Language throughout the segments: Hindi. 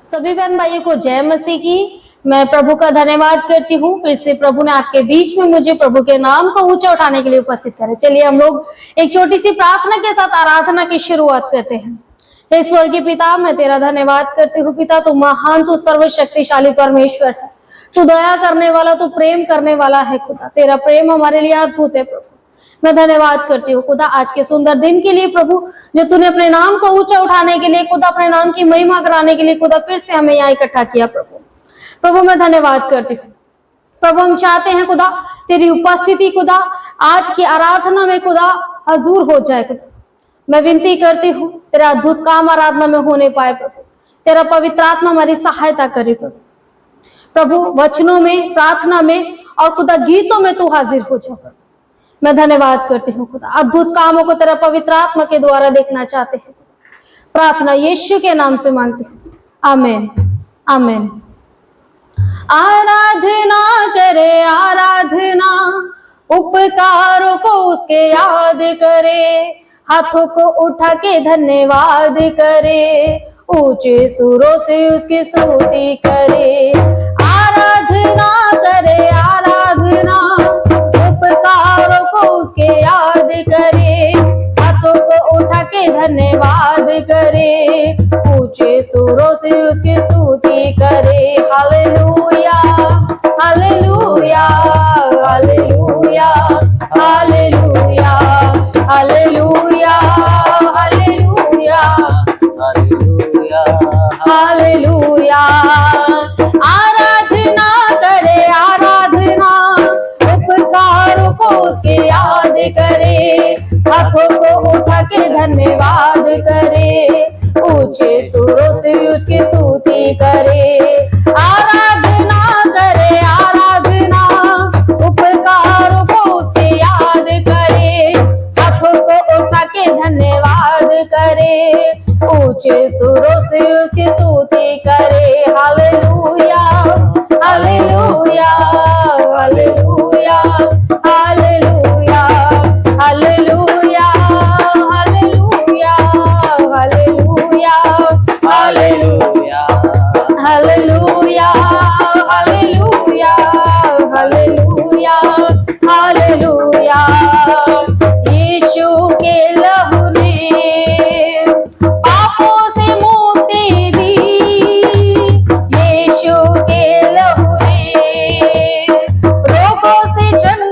सभी बहन भाइयों को जय मसीह की। मैं प्रभु का धन्यवाद करती हूँ। फिर से प्रभु ने आपके बीच में मुझे प्रभु के नाम को ऊंचा उठाने के लिए उपस्थित करे। चलिए हम लोग एक छोटी सी प्रार्थना के साथ आराधना की शुरुआत करते हैं। हे स्वर्गीय पिता, मैं तेरा धन्यवाद करती हूँ। पिता, तू महान, तू सर्वशक्तिशाली परमेश्वर है। तू दया करने वाला, तू प्रेम करने वाला है खुदा। तेरा प्रेम हमारे लिए अद्भुत है प्रभु। मैं धन्यवाद करती हूँ खुदा आज के सुंदर दिन के लिए प्रभु, जो तूने अपने नाम को ऊंचा उठाने के लिए खुदा, अपने नाम की महिमा कराने के लिए खुदा फिर से हमें यहाँ इकट्ठा किया प्रभु। प्रभु मैं धन्यवाद करती हूँ प्रभु। हम चाहते हैं खुदा तेरी उपस्थिति खुदा आज की आराधना में खुदा हजूर हो जाए खुदा। मैं विनती करती हूँ तेरा अद्भुत काम आराधना में होने पाए प्रभु। तेरा पवित्र आत्मा हमारी सहायता करे प्रभु। प्रभु वचनों में, प्रार्थना में और खुदा गीतों में तू हाजिर हो जा प्रभु। मैं धन्यवाद करती हूँ खुदा। अद्भुत कामों को तेरा पवित्र आत्मा के द्वारा देखना चाहते हैं। प्रार्थना यीशु के नाम से मांगती हूँ, आमीन आमीन। आराधना करे आराधना, उपकारों को उसके याद करे, हाथों को उठा के धन्यवाद करे, ऊंचे सुरों से उसकी स्तुति करे। आराधना करे आराधना, उपकारों को उसके याद करे, हाथों को उठा के धन्यवाद करे, ऊंचे सुरों से उसकी स्तुति करे। Hallelujah hallelujah hallelujah hallelujah hallelujah hallelujah hallelujah hallelujah. आराधना करे आराधना, उपकारों को उसके याद करे, हाथों को उठा के धन्यवाद करे, ऊंचे सुरों से उसकी स्तुति करे। आराधना करे आराधना, उपकारों को उसके याद करे, हाथों को उठा के धन्यवाद करे, ऊंचे सुरों से उसकी स्तुति करे। Hallelujah hallelujah hallelujah hallelujah hallelujah hallelujah hallelujah hallelujah hallelujah hallelujah hallelujah हालेलुया। यीशु के लहू ने पापों से मुक्ति दी, यीशु के लहू ने रोगों से जंग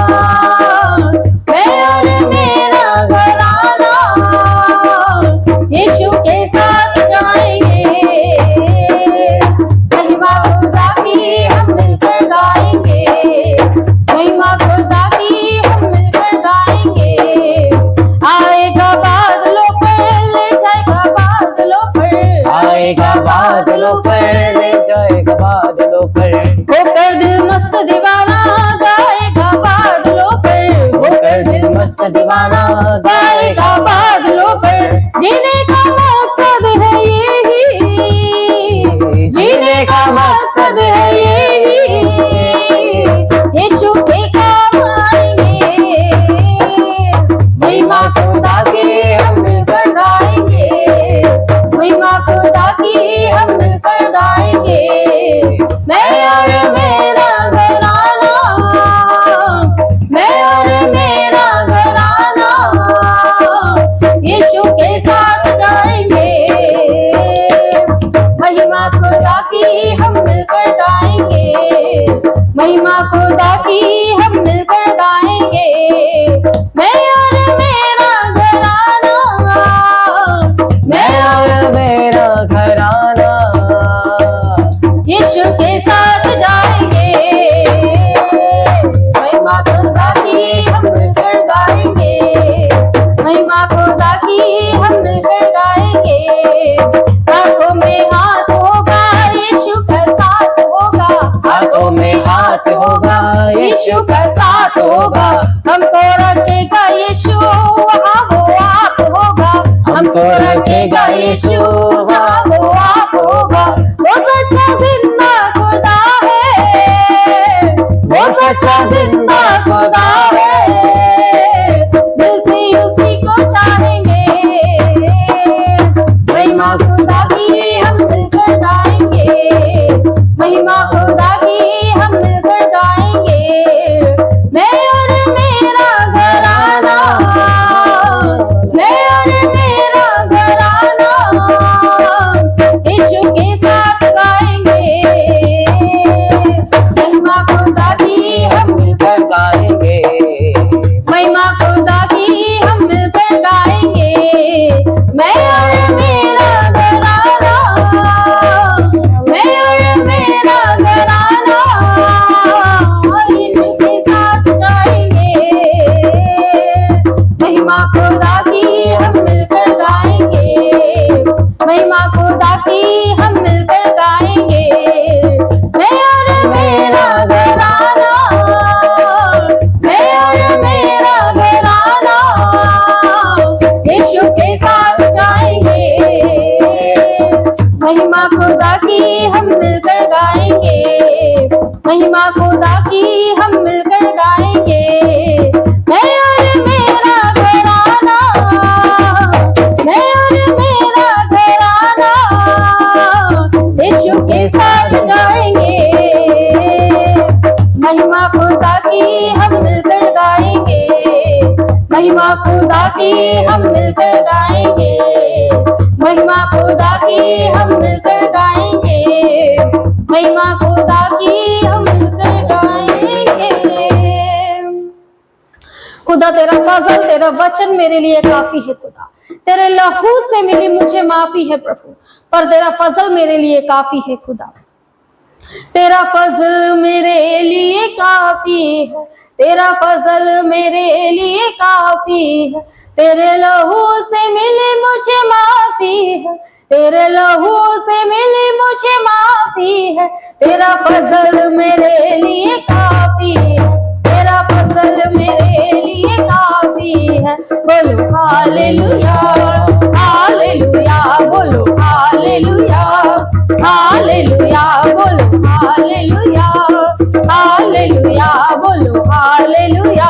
महिमा खुदा की हम मिलकर गाएंगे, मैं और मेरा घराना, मैं और मेरा घराना यीशु के साथ जाएंगे। महिमा खुदा की हम मिलकर गाएंगे, महिमा खुदा की हम मिलकर गाएंगे। हाथों में हाथ होगा, यीशु का साथ होगा, हाथों में हाथ होगा, यीशु का साथ होगा। हमको रखेगा यीशु, वहाँ वो आप होगा, हमको रखेगा यीशु, वहाँ वो आप होगा। वो सच्चा जिंदा खुदा है, वो सच्चा जिंदा खुदा है, दिल से उसी को चाहेंगे। महिमा खुदा की हम मिलकर गाएंगे, महिमा खुदा की हम मिलकर गाएंगे। मैं और मेरा घराना, मैं और मेरा घराना यीशु के साथ गाएंगे। महिमा खुदा की हम मिलकर गाएंगे, महिमा खुदा की हम मिलकर गाएंगे। मैं और मेरा घराना, मैं और मेरा घराना यीशु के साथ जाएंगे। महिमा खुदा की हम मिलकर गाएंगे, महिमा खुदा की हम मिलकर गाएंगे। मैं और मेरा घराना, मैं और मेरा घराना यीशु के साथ जाएंगे। महिमा खुदा की हम मिलकर गाएंगे, महिमा खुदा की हम मिलकर गाएंगे। मैं और मेरा घराना, मैं और मेरा घराना यीशु के साथ जाएंगे। महिमा खुदा की हम मिलकर गाएंगे, महिमा खुदा की हम मिलकर गाएंगे, महिमा खुदा की हम मिलकर गाएंगे, महिमा खुदा की हम मिलकर गाएंगे। खुदा तेरा फजल, तेरा वचन मेरे लिए काफी है खुदा, तेरे लहू से मिली मुझे माफी है प्रभु, पर तेरा फजल मेरे लिए काफी है खुदा। तेरा फजल मेरे लिए काफी है, तेरा फजल मेरे लिए काफी है, तेरे लहू से मिली मुझे माफी है, तेरे लहू से मिली मुझे माफी है। तेरा फजल मेरे लिए काफी है, तेरा फजल मेरे लिए काफी है। बोलो हालेलुया, हालेलुया, बोलो हालेलुया, हालेलुया, बोलो हालेलुया, हालेलुया, बोलो हालेलुया,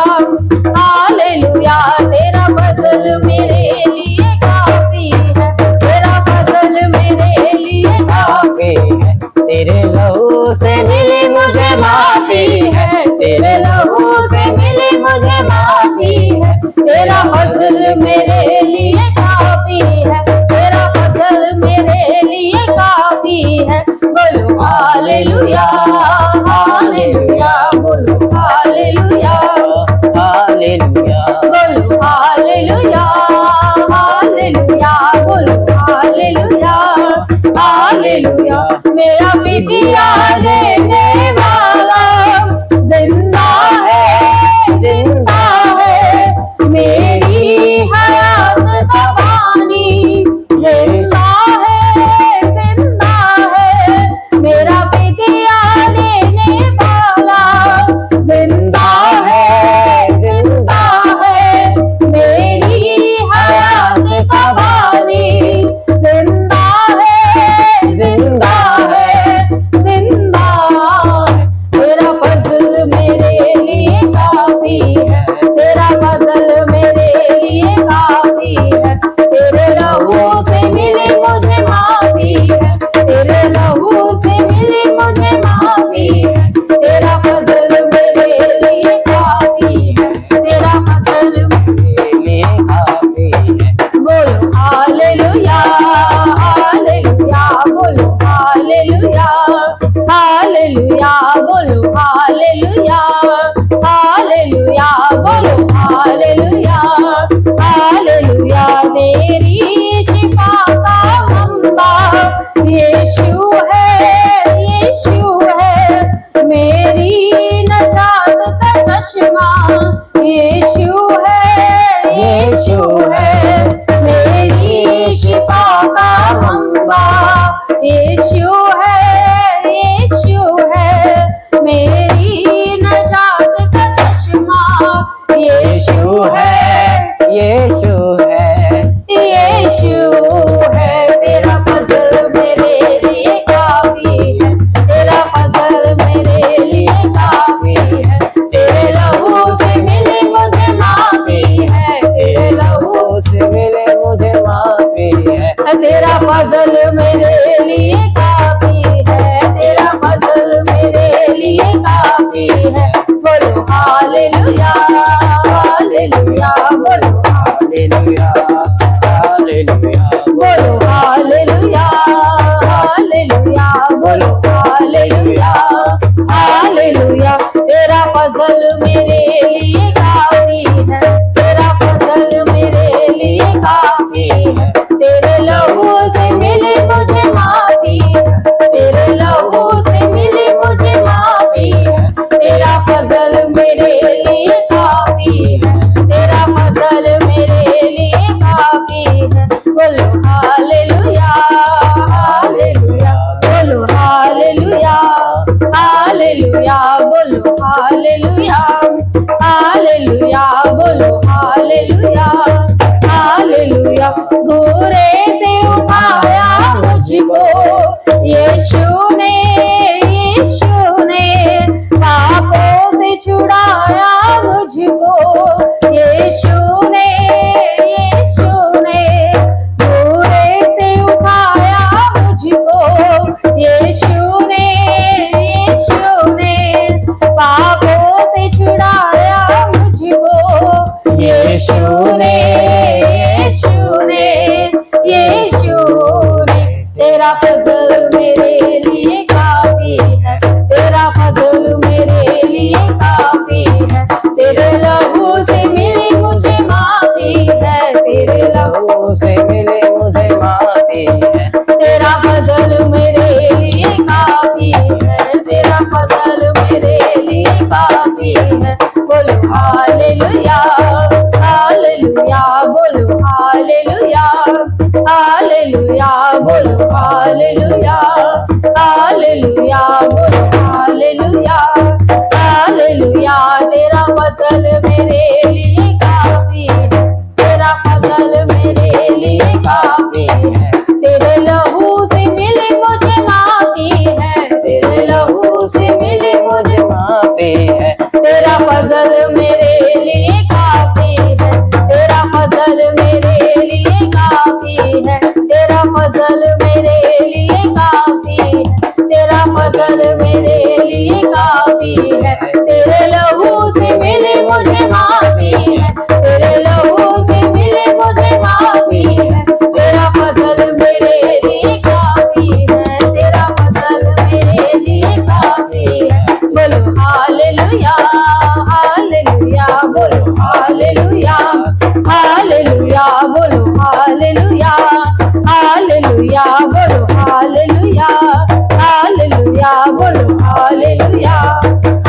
हालेलुया। तेरा फजल मेरे लिए काफी है, तेरा फजल मेरे लिए काफी है, तेरे लहू से मिली मुझे माफी है, तेरे लहू से मिली मुझे माफी है। तेरा फजल मेरे लिए काफी है, तेरा फजल मेरे लिए काफी है। बोलो हालेलुया, हालेलुया, बोलो हालेलुया, हालेलुया, बोलो हालेलुया, हालेलुया, बोलो हालेलुया, हालेलुया। मेरा पितिया देने वाला जिंदा है, जिंदा है, मेरी हयात का पानी जिंदा है, जिंदा है। मेरा पितिया देने वाला जिंदा है, जिंदा है, मेरी हयात का पानी जिंदा है, जिंदा है, जिंदा हालेलुया हालेलुया बोलो हालेलुया हालेलुया तेरी शिफा का मंबा यीशु है मेरी नजात का चश्मा यीशु है मेरी शिफा का मंबा यीशु है मेरी नजात का चश्मा यीशु है तेरा फजल मेरे लिए काफी है तेरा फजल मेरे लिए काफी है तेरे लहू से मिली मुझे माफी है तेरे लहू से मिले मुझे माफी है तेरा फजल मेरे लिए काफी है तेरा फजल मेरे लिए काफी है बोलो हालेलुया हालेलुया बोलो हालेलुया हालेलुया बोलो हालेलुया हालेलुया बोलो हालेलुया हालेलुया तेरा फजल मेरे लिए काफी है तेरा फजल मेरे लिए काफी है तेरे लहू से मिली मुझे माफी है तेरे लहू से मिली मुझे माफी है तेरा फजल मेरे लिए काफी है तेरा फजल मेरे लिए काफी है बोलो हालेलुया हालेलुया बोलो हालेलुया हालेलुया बोलो हालेलुया हालेलुया बोलो हालेलुया हालेलुया घोरे से उठाया मुझको यीशु ने पापों से छुड़ाया मुझको यीशु ने घोरे से उठाया मुझको यीशु ने पापों से छुड़ाया मुझको यीशु ने तेरा फजल मेरे लिए काफी है तेरा फजल मेरे लिए काफी है तेरे लहू से मिली मुझे माफी है तेरे लहू से मिले मुझे माफी है तेरा फजल मेरे लिए काफी है तेरा फजल मेरे लिए काफी है बोलो हालेलुया हालेलुया बोलो हालेलुया हालेलुया बोलो हालेलुया हालेलुया बोलो हालेलुया हालेलुया तेरा फजल मेरे लिए काफी है तेरा फजल मेरे लिए काफी है तेरे लहू से मिली मुझे माफी है तेरे लहू से मिली मुझे माफी है तेरा फजल मेरे लिए काफी है तेरा फजल मेरे लिए काफी है तेरा फजल मेरे लिए काफी है तेरा फजल मेरे लिए काफी है तेरे लहू से मिली मुझे माफी है तेरे लहू से मिली मुझे माफी है तेरा फजल मेरे लिए काफी है तेरा फजल मेरे लिए काफी है बोलो हालेलुया हालेलुया बोलो हालेलुया हालेलुया बोलो हालेलुया हालेलुया बोलो हालेलुया हालेलुया बोलो हालेलुया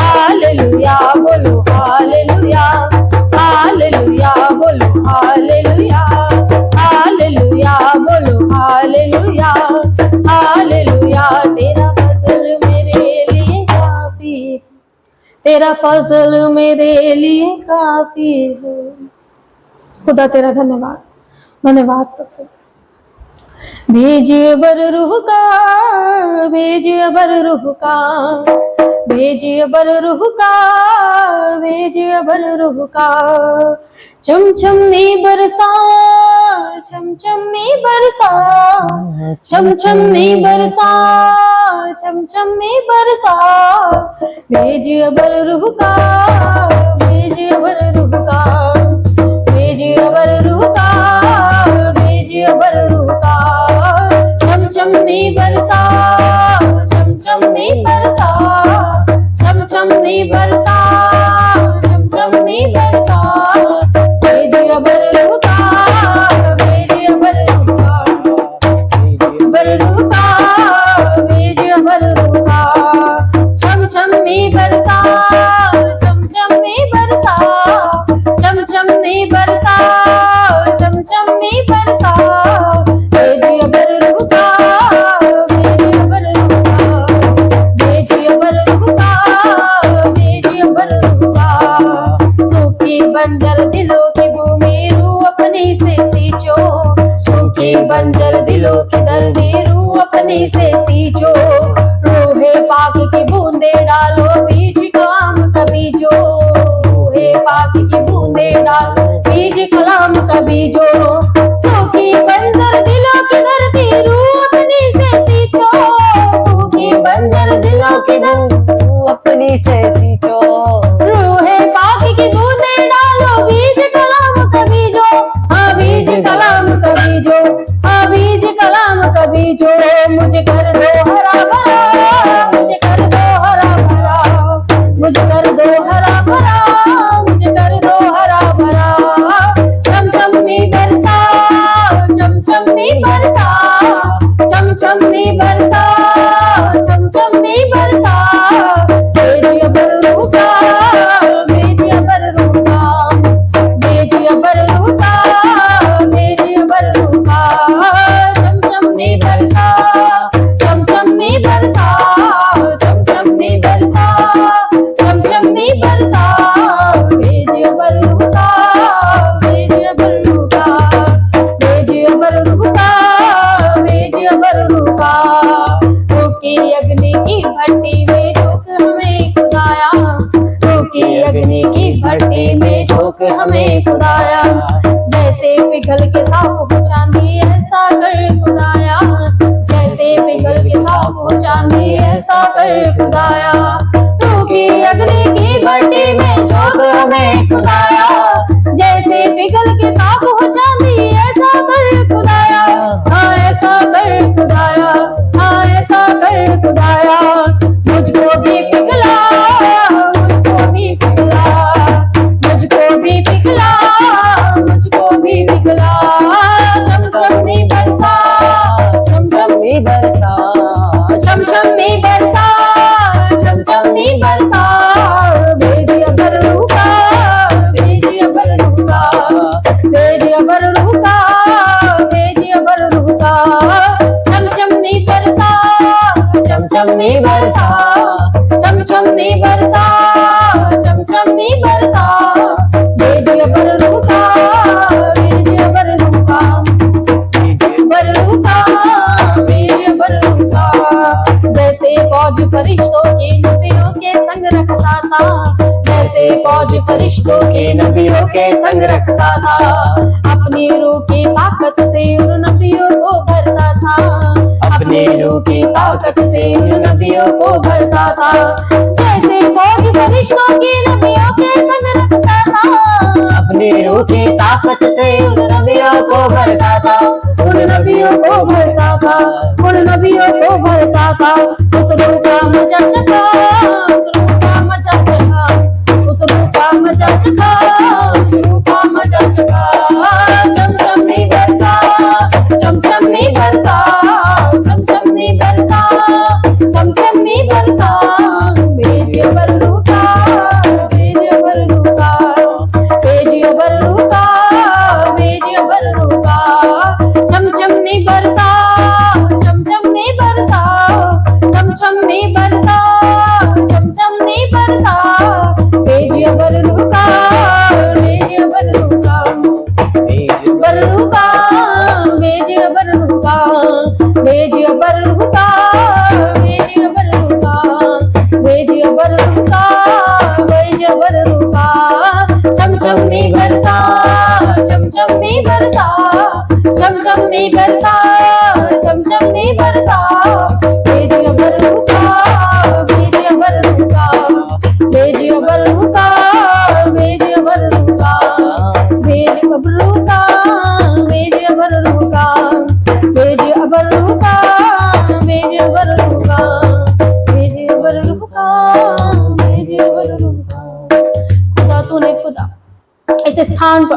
हालेलुया बोलो हालेलुया हालेलुया बोलो हालेलुया हालेलुया बोलो हालेलुया हालेलुया तेरा फजल मेरे लिए काफी तेरा फजल मेरे लिए काफी है खुदा तेरा धन्यवाद धन्यवाद प्रभु भेजिए बर रूह का भेजिए बर रूह का भेजिए बर रूह का भेजिए बर रूह का चमचम में बरसा चमचम में बरसा चमचम में बरसा चमचम में बरसा भेजिए बर रूह का भेजिए बर रूह का भेजिए बर रूह का भेजिए बर रूह का चमचम में बरसा चमचम में बरसा चमचम में बरसा चमचमी बरसा भेज बररूका भेज बररूका बररूका भेज बररूका चमचमी बरसा चमचमी बरसा चमचमी बरसा चमचमी बरसा भेज बररूका भेज बररूका भेज बररूका भेज बररूका सूखी बंजर दिलों की भूमि रू अपनी से सींचो सूखी बंजर दिलों की दर्दी रू अपनी से सींचो रूहे पाक की बूंदे डालो बीज कलाम का बीजो रूहे पाक की बूंदे डालो बीज कलाम का बीजो सूखी बंजर दिलों की दर्दी रू अपनी से सींचो सूखी बंजर दिलों की दर्दी तू अपनी से सींचो रूहे पाक की बूंदे डालो बीज कलाम का बीजो हाँ बीज कलाम का बीजो हाँ बीज कलाम का बीजो मुझे कर दो हरा भरा मुझे कर दो हरा भरा मुझे कर दो हरा भरा मुझे कर दो हरा भरा चमचमी बरसा चमचमी बरसा चमचमी बरसा चमचमी बरसा भेज बररूका भेज बररूका भेज बररूका भेज बररूका चमचमी बरसा चमचमी बरसा चमचमी बरसा चमचमी बरसा भेज बररूका भेज बररूका भेज बररूका भेज बररूका रोकी अग्नि की भट्टी में झोंक हमें खुदाया रोकी अग्नि की भट्टी में झोंक हमें खुदाया जैसे पिघल के साफ हो चांदी ऐसा कर खुदाया जैसे पिघल के साफ हो चांदी ऐसा कर खुदाया रोकी अग्नि की भट्टी में झोंक हमें खुदाया जैसे पिघल के साफ हो चांदी ऐसा कर खुदाया हाँ ऐसा कर खुदाया हाँ ऐसा कर खुदाया मुझको भी पिघला मुझको भी पिघला मुझको भी पिघला मुझको भी पिघला चमचमी बरसा चमचमी बरसा चमचमी बरसा चमचमी बरसा भेज बररूका भेज बररूका भेज बररूका भेज बररूका चमचमी बरसा चमचमी बरसा चमचमी बरसा चमचमी बरसा भेज बररूका भेज बररूका बररूका भेज बररूका जैसे फौज फरिश्तों के नबियों के संग रखता था जैसे फौज फरिश्तों के नबियों के संग रखता था अपनी रूह की ताकत से उन नबियों को भरता था अपनी रूह की ताकत से उन नबियों को भरता था जैसे फौज फरिश्तों के नबियों के संग रखता था अपनी रूह की ताकत से उन नबियों को भरता था उन नबियों को भरता था उन नबियों को भरता था उस रूह का मजा चखा उस रूह का मजा चखा उस रूह का मजा चखा उस रूह का मजा चखा चमचमी बरसा चमचमी बरसा चमचमी बरसा चमचमी बरसा भेज बररूका भेज बररूका भेज बररूका भेज बररूका चमचमी बरसा चमचमी बरसा चमचमी बरसा चमचमी बरसा भेज बररूका भेज बररूका बररूका भेज बररूका भेज बररूका भेज बररूका भेज बररूका भेज बररूका चमचमी बरसा चमचमी बरसा चमचमी बरसा चमचमी बरसा भेज बररूका भेज बररूका भेज बररूका भेज बररूका भेज बररूका भेज बररूका भेज बररूका भेज बररूका भेज बररूका भेज बररूका इस स्थान पर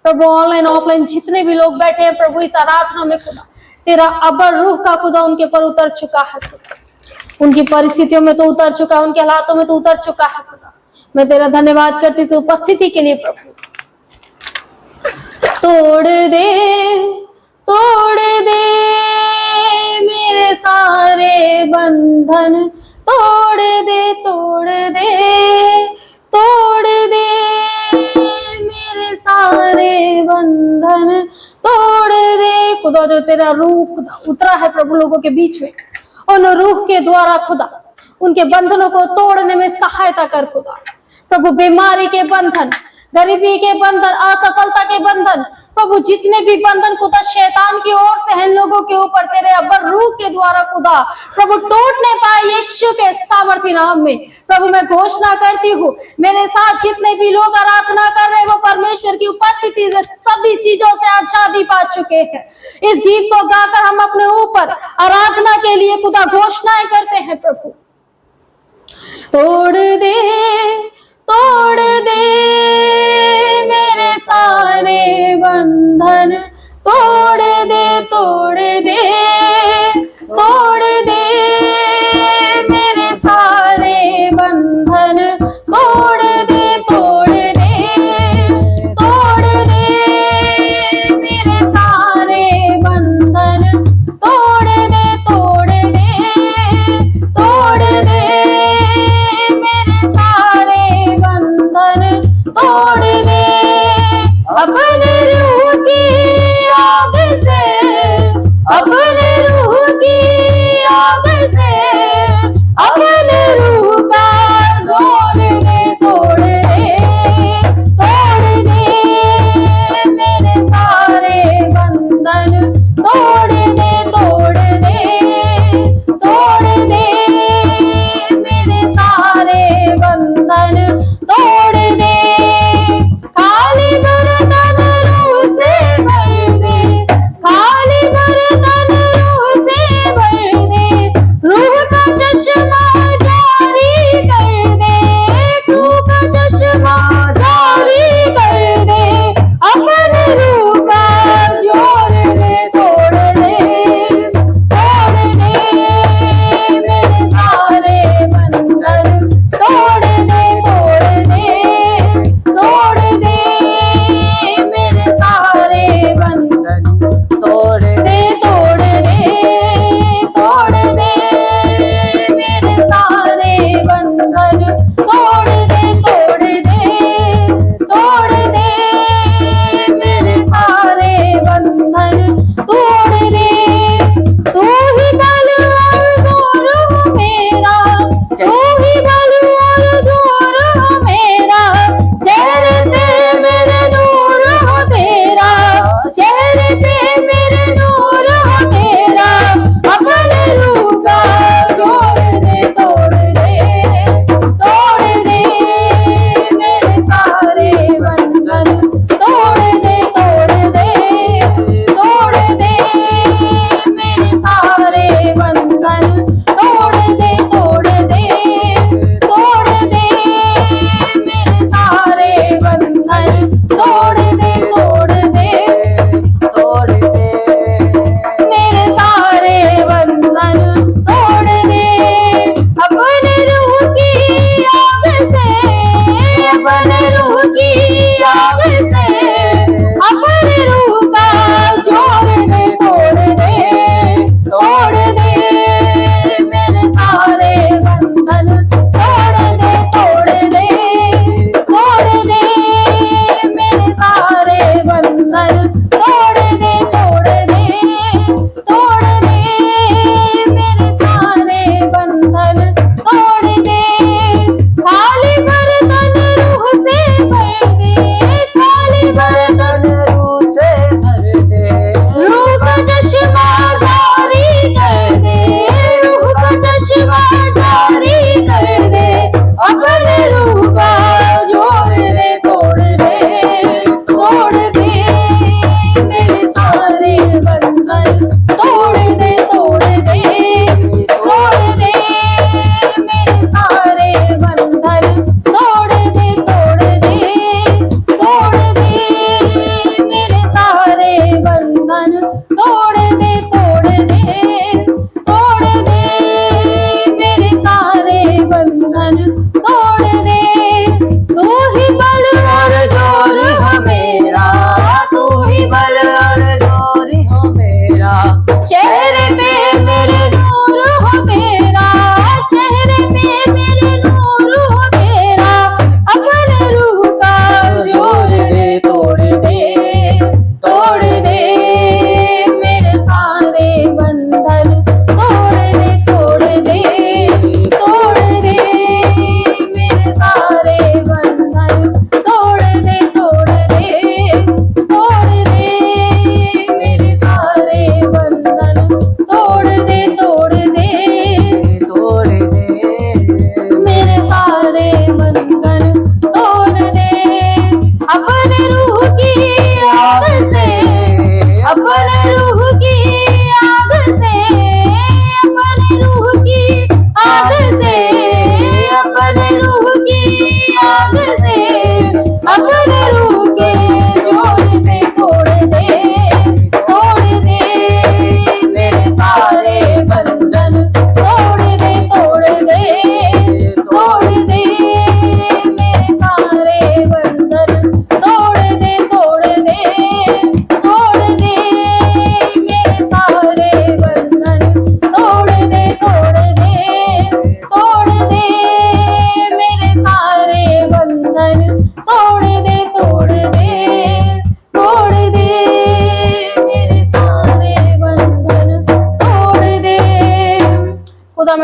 प्रभु, ऑनलाइन ऑफलाइन जितने भी लोग बैठे हैं प्रभु इस आराधना में खुदा, तेरा अबर रूह का खुदा उनके पर उतर चुका है खुदा, उनकी परिस्थितियों में तो उतर चुका है, उनके हालातों में तो उतर चुका है खुदा। मैं तेरा धन्यवाद करती हूँ उपस्थिति के लिए प्रभु। तोड़ दे मेरे सारे बंधन, तोड़ दे मेरे सारे बंधन, तोड़ दे खुदा। जो तेरा रूह खुदा उतरा है प्रभु लोगों के बीच में, उन रूह के द्वारा खुदा उनके बंधनों को तोड़ने में सहायता कर खुदा। प्रभु बीमारी के बंधन, गरीबी के बंधन, असफलता के बंधन, प्रभु जितने भी बंधन खुदा शैतान की ओर से हैं लोगों के ऊपर तेरे अबर रूह के द्वारा खुदा प्रभु टूटने पाए यीशु के सामर्थी नाम में। प्रभु मैं घोषणा करती हूँ मेरे साथ जितने भी लोग आराधना कर रहे हैं वो परमेश्वर की उपस्थिति से सभी चीजों से आजादी पा चुके हैं। इस गीत को गाकर हम अपने ऊपर आराधना के लिए खुदा घोषणाएं करते हैं प्रभु। तोड़ दे मेरे सारे बंधन, तोड़ दे मेरे सारे बंधन, तोड़ दे मेरे सारे बंधन, तोड़ दे मेरे सारे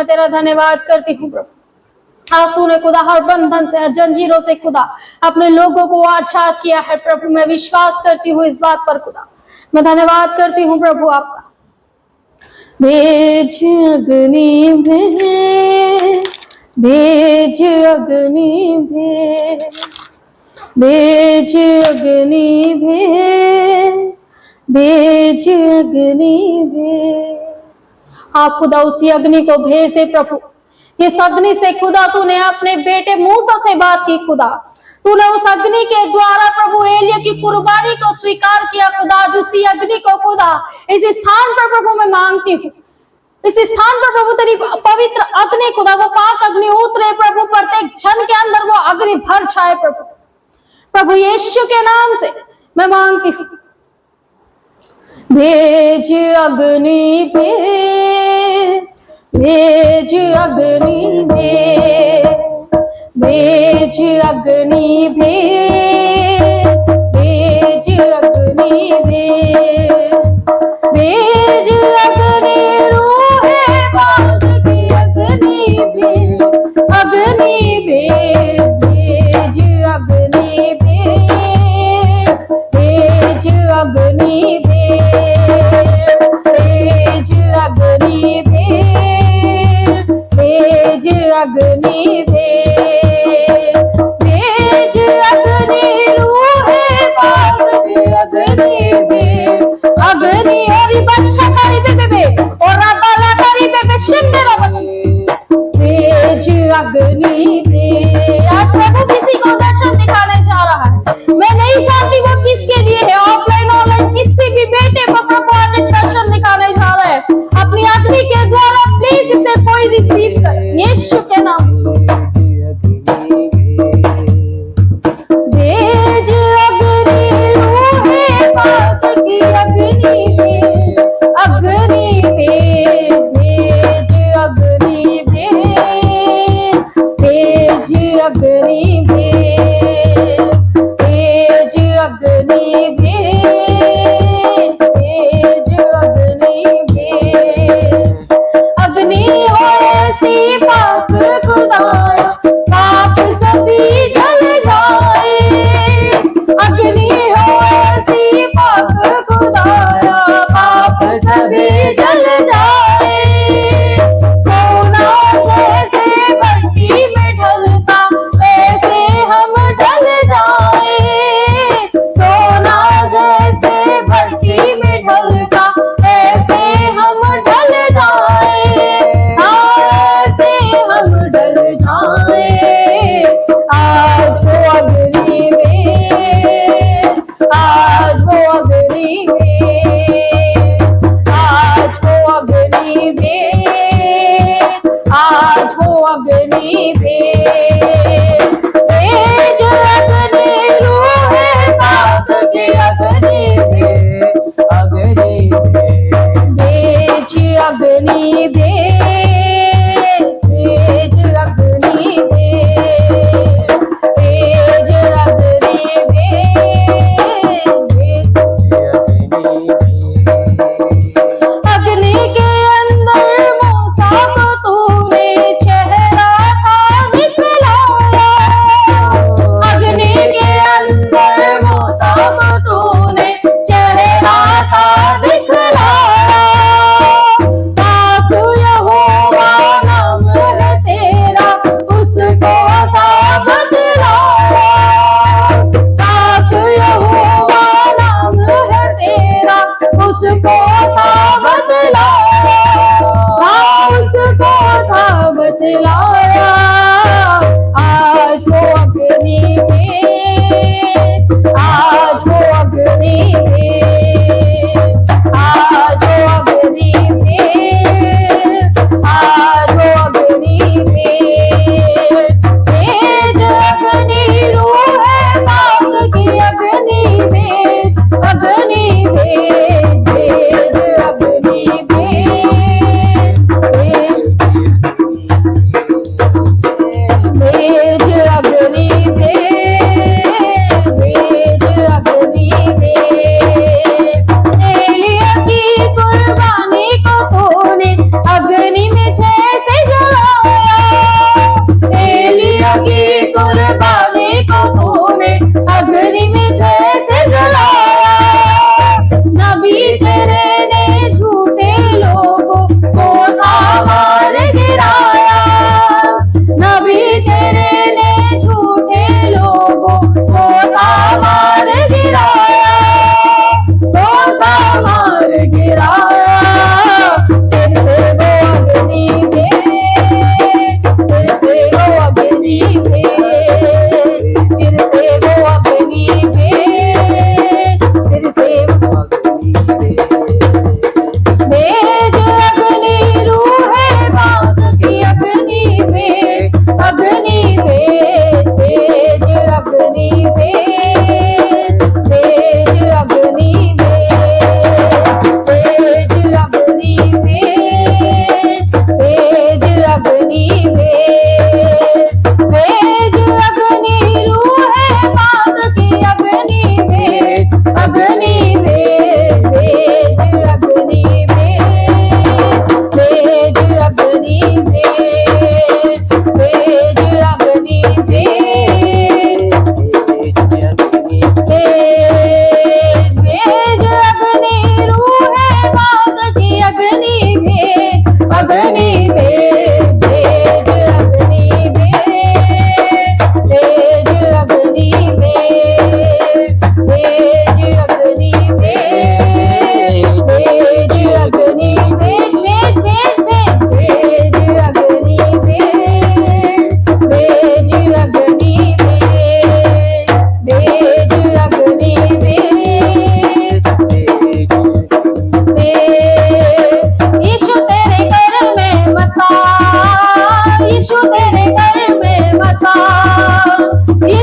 मैं तेरा धन्यवाद करती हूँ प्रभु। आज तूने खुदा हर बंधन से, हर जंजीरों से खुदा अपने लोगों को आजाद किया है प्रभु। मैं विश्वास करती हूँ इस बात पर खुदा। मैं धन्यवाद करती हूँ प्रभु आपका। भेज अग्नि भेज, भेज अग्नि भेज, भेज अग्नि भेज, भेज अग्नि भेज। आप खुदा उसी अग्नि को भेज दे प्रभु। इस अग्नि से खुदा तूने अपने बेटे मूसा से बात की खुदा। तूने उस अग्नि के द्वारा प्रभु एलिया की कुर्बानी को स्वीकार किया खुदा। आज उसी अग्नि को खुदा इस स्थान पर प्रभु मैं मांगती हूँ। इस स्थान पर प्रभु तेरी पवित्र अग्नि खुदा, वो पाक अग्नि उतरे प्रभु। प्रत्येक जन के अंदर वो अग्नि भर जाए प्रभु। प्रभु यीशु के नाम से मैं मांगती हूँ। भेज अग्नि भेज, भेज अग्नि भेज, भेज अग्नि भेज, भेज अग्नि भेज, भेज अग्नि रूहे बाज की अग्नि भेज, अग्नि भेज, भेज अग्नि भेज, भेज अग्नि भेज, भेज अग्नि भेज, भेज अग्नि भेज, भेज अग्नि रूहे बाज की अग्नि भेज, अग्नि और बशा करी बेबे और बाला करी बेबे शिंदरा बशी, भेज अग्नि भेज। आज प्रभु किसी को दर्शन दिखाने जा रहा है। मैं नहीं जानती वो किसके लिए है, ऑफलाइन ऑनलाइन किसी भी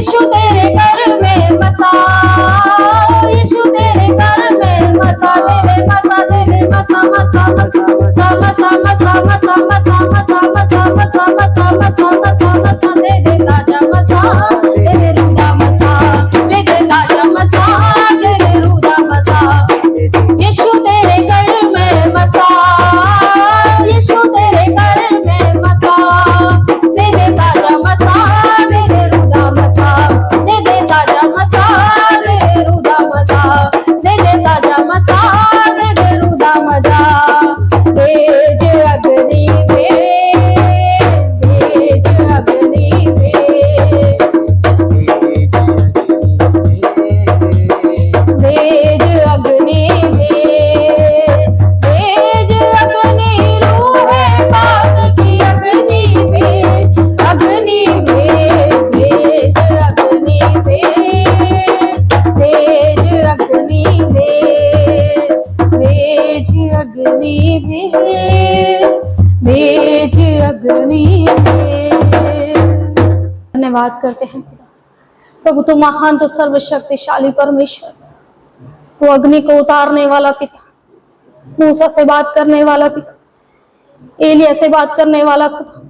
यीशु तेरे घर में बसा, यीशु तेरे घर में बसा, दे दे मसा, दे दे मसा मसा मसा मसा मसा मसा मसा मसा मसा मसा मसा मसा मसा मसा मसा, दे दे ताजा मसा, दे दे रूदा मसा, दे दे ताजा मसा, दे दे रूदा मसा। यीशु तेरे घर में बसा, यीशु तेरे घर में बसा, दे दे ताजा मसा, दे दे रूदा मसा, दे दे ताजा मसा, दे दे रूदा मसा, दे दे ताजा मसा, दे दे रूदा मजा। भेज अग्नि भेज, भेज अग्नि भेज, भेज अग्नि भेज, भेज अग्नि रूहे पाक की अग्नि भेज, अग्नि भेज, भेज अग्नि भेज, भेज अग्नि भेज, भेज अग्नि भेज, भेज अग्नि भेज। धन्यवाद करते हैं खुदा। प्रभु तू महान, तो सर्वशक्तिशाली परमेश्वर, तो अग्नि को उतारने वाला पिता, मूसा से बात करने वाला पिता, एलिया से बात करने वाला खुदा।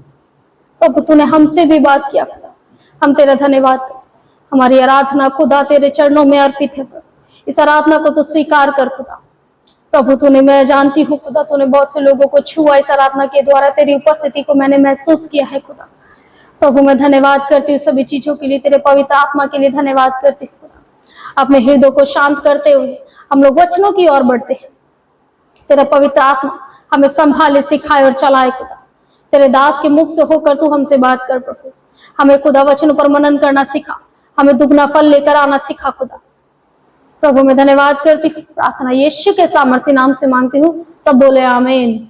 प्रभु तूने हमसे भी बात किया खुदा, हम तेरा धन्यवाद करते। हमारी आराधना खुदा तेरे चरणों में अर्पित है प्रभु, इस आराधना को तो स्वीकार कर खुदा। प्रभु तूने, मैं जानती हूँ खुदा, तूने बहुत से लोगों को छुआ इस आराधना के द्वारा, तेरी उपस्थिति को मैंने महसूस किया है खुदा। प्रभु मैं धन्यवाद करती हूँ सभी चीजों के लिए, तेरे पवित्र आत्मा के लिए धन्यवाद करती हूँ खुदा। अपने हृदय को शांत करते हुए हम लोग वचनों की ओर बढ़ते हैं। तेरा पवित्र आत्मा हमें संभाले, सिखाए और चलाए खुदा। तेरे दास के मुख से होकर तू हमसे बात कर प्रभु। हमें खुदा वचनों पर मनन करना सिखा, हमें दुगना फल लेकर आना सिखा खुदा। प्रभु मैं धन्यवाद करती हूँ, प्रार्थना यीशु के सामर्थ्य नाम से मांगती हूँ। सब बोले आमीन।